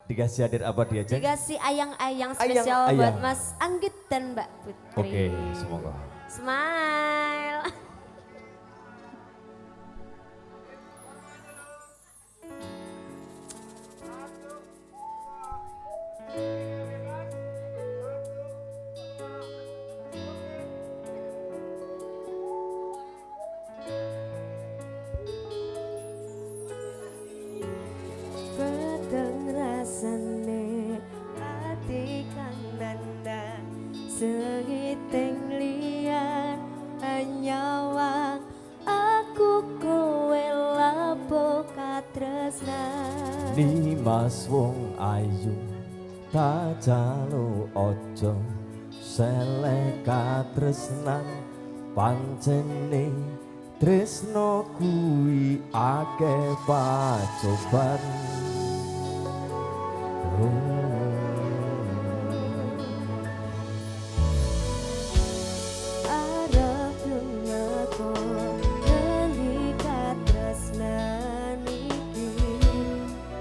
Dikasih hadir apa dia Jeng? Dikasih ayang-ayang spesial Ayang. buat Mas Anggit dan Mbak Putri. Oke, semoga. Smile. Peteng rasane ati kang nandang segiting liyan nyawang aku kowe lapo katresnan Nimas wong ayu tak jalu ojo selek katresnan pancene tresno kuwi akeh pacoban. arep lungaku ngendi katresnan iki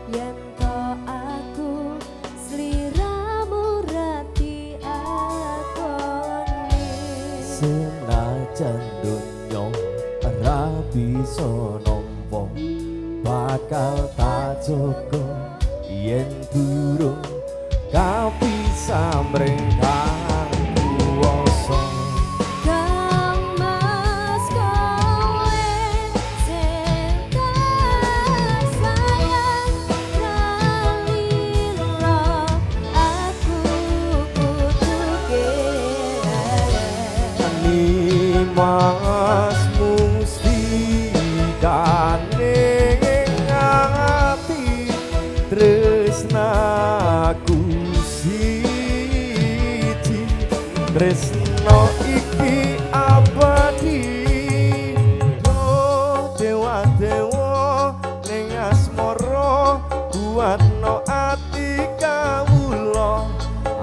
yen to aku sliramu rati akoni Senajan donya ora bisa nampa bakal tak jaga yen durung kapisah mrengkang kuwasa. Kang Mas kowe sing tak sayang kalilo aku kutuke Nimas musti kaning ati tresnaku siji tresno iki abadi oh dewa-dewa ning asmara kuatno ati kawula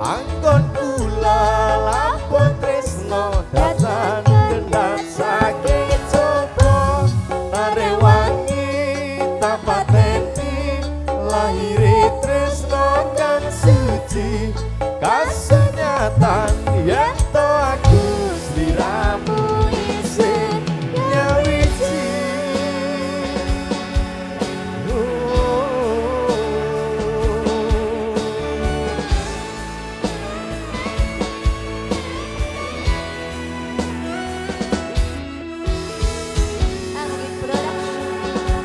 anggon kula lapun tresno datan gendhat saking coba tarewangi tapateni lahire tresno kang suci kasunyatan yen to aku sliramu isih nyawiji. Anggit Production.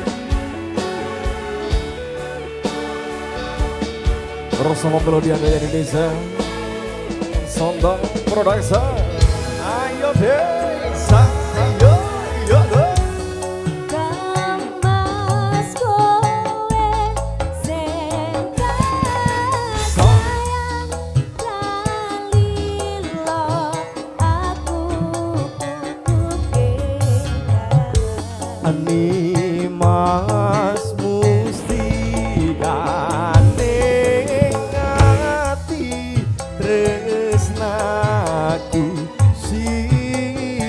Terus sama melodi Anda Indonesia Sondang Production. Ayo desa, ayo, ayo, ayo. Kang Mas kowe sing tak sayang kalilo aku kutuke Nimas musti kaning ati tresnaku siji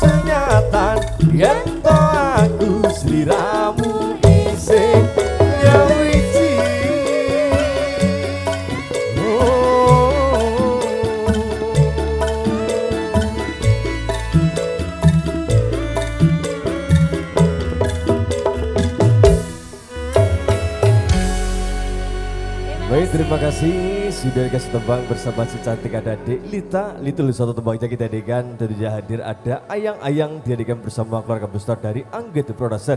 senyatan yen to aku sliramu isih nyawiji. Baik, terima kasih sudah dikasih tembang bersama si cantik ada Dek Lita. Litul satu tembangnya kita hadirkan, tentunya hadir ada Ayang-Ayang dihadirkan bersama keluarga besar dari Angget Production.